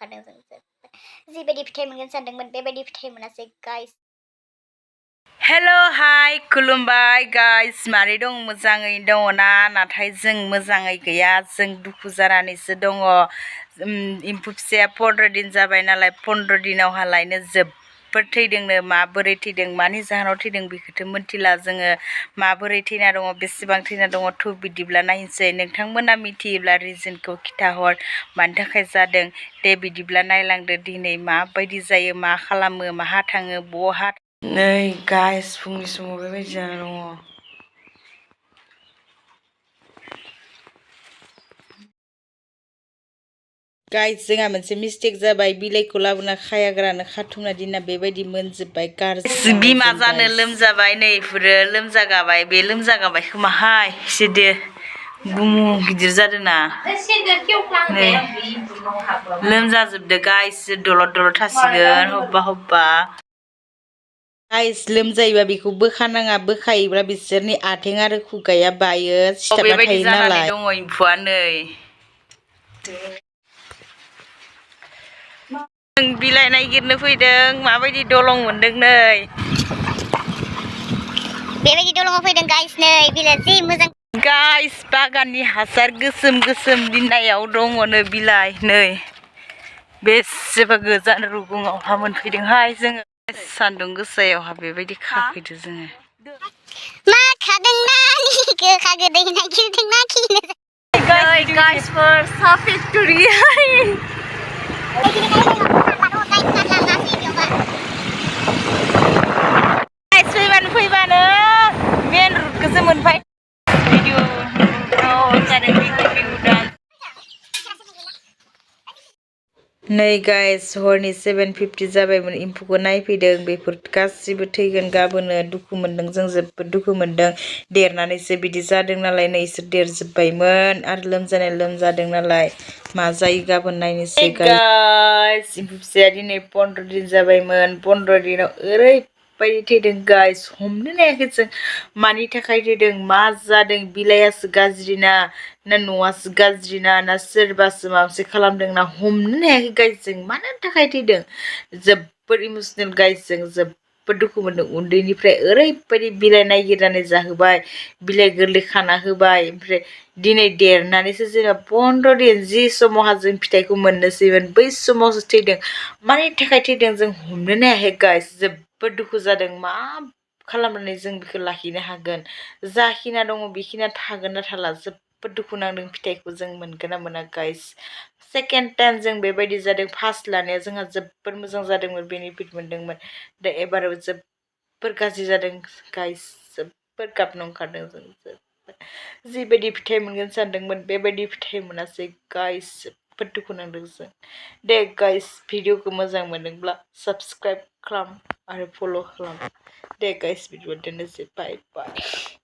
ओंखारदों जों जिबायदि फिथाइ मोनगोन सानदोंमोन बेबायदि फिथाइ मोनासै गाइस। हेलो हाय खुलुमबाय गाइस, मारै दं? मोजाङै दङ ना? नाथाय जों मोजाङै गैया, जों दुखु जानानैसो दङ। एम्फौ फिसाया 15 दिन जाबाय नालाय 15 दिनावहालायनो जोबोद थैदोंनो। माबोरै थैदों, मानि जाहोनाव थैदों बेखौथ' मिथिला जोङो। माबोरै थैना दङ, बेसेबां थैना दङ, थ' बिदिब्ला नायनोसै। नोंथांमोना मिथियोब्ला रिजनखौ खिथाहर, मानि थाखाय जादों। दे बिदिब्ला नायलांदो दिनै माबायदि जायो, मा खालामो, माहा थाङो, बहा। नै गाइस, फुंनि समाव बेबायदि जाना दङ। गाइस, जोंहा मोनसे मिस्टेक जाबाय, बिलाइखौ लाबोना खायाग्रानो खाथुमना दिना बेबायदि मोनजोब्बाय गाज्रि। बिमा जानो लोमजाबाय, नै इफोरो लोमजागाबाय, बे लोमजागाबाय खोमाहाय सिदो गुमु गिदिर जादोंना। नै लोमजाजोबदो गाइस, दलद दलद थासिगोन हब्बा हब्बा। गाइस, लोमजायोबा बेखौ बोखानाङा, बोखायोब्ला बिसोरनि आथिं आरो खुगाया बायो, सिथाबना थायो नालाय। दङ एम्फौआ नै। जों बिलाइ नागिरनो फैदों, माबायदि दलं मोनदों नै। बेबायदि दलङाव फैदों गाइस, नै बिलाइआ जि मोजां। गाइस, बागाननि हासार गोसोम गोसोम दिननायाव दङनो बिलाइ नै। बेसेबा गोजान रुगुङावहा मोनफैदोंहाय जोङो। सान्दुं गोसायावहा बेबायददि खाफैदो जोङो। मा खादोंना गोखा गोदै नागिरदोंना खिनो। गाइसफोर, सा फेक्टरि। फैबानो मेन रुटखौसो मोनबाय। नै गाइस, हरनि 7:50 जाबायमोन, एम्फौखौ नायफैदों, बेफोर गासिबो थैगोन गाबोनो। दुखु मोनदों, जों जोबोद दुखु मोनदों। देरनानैसो बिदि जादों नालाय, नै इसोर देरजोब्बायमोन आरो लोमजानाय लोमजादों नालाय। मा जायो गाबोन नायनोसै गाइस। एम्फौ फिसाया दिनै 15 दिन जाबायमोन, 15 दिनाव ओरैबायदि थैदों गाइस, हमनोनो हायाखै जों मानि थाखाय थैदों, मा जादों, बिलाइयासो गाज्रि ना न'आसो गाज्रि ना सोरबासो माबा मोनसे खालामदों ना, हमनोनो हायाखै गाइस जों मानो थाखाय थैदों। जोबोद इमोसनेल गाइस, जों जोबोद दुखु मोनदों। उन्दैनिफ्राय ओरैबायदि बिलाइ नागिरनानै जाहोबाय, बिलाइ गोरलै खाना होबाय, ओमफ्राय दिनै देरनानैसो जेनेबा 15 दिन जि समावहा जों फिथाइखौ मोननोसैमोन, बै समावसो थैदों। मानि थाखाय थैदों जों हमनोनो हायाखै गाइस, जोबोद दुखु जादों। मा खालामनानै जों बेखौ लाखिनो हागोन, जाखिना दङ बेखिना थागोन ना थाला, जोबोद दुखु नांदों। फिथाइखौ जों मोनगोन ना मोना गाइस। सेकेन्ड टाइम जों बेबायदि जादों, फार्स्ट लानाया जोंहा जोबोद मोजां जादोंमोन, बेनिफिट मोनदोंमोन। दा एबाराव जोबोद गाज्रि जादों गाइस, जोबोद गाबनो ओंखारदों जों। जिबायदि फिथाइ मोनगोन सानदोंमोन बेबायदि फिथाइ मोनासै गाइस, जोबोद दुखु नांदों जों। दे गाइस, भिडिअखौ मोजां मोनदोंब्ला साबस्क्राइब खालाम आरो फल' खालाम। दे गाइस, बिदिबा दोननोसै, बाय बाय।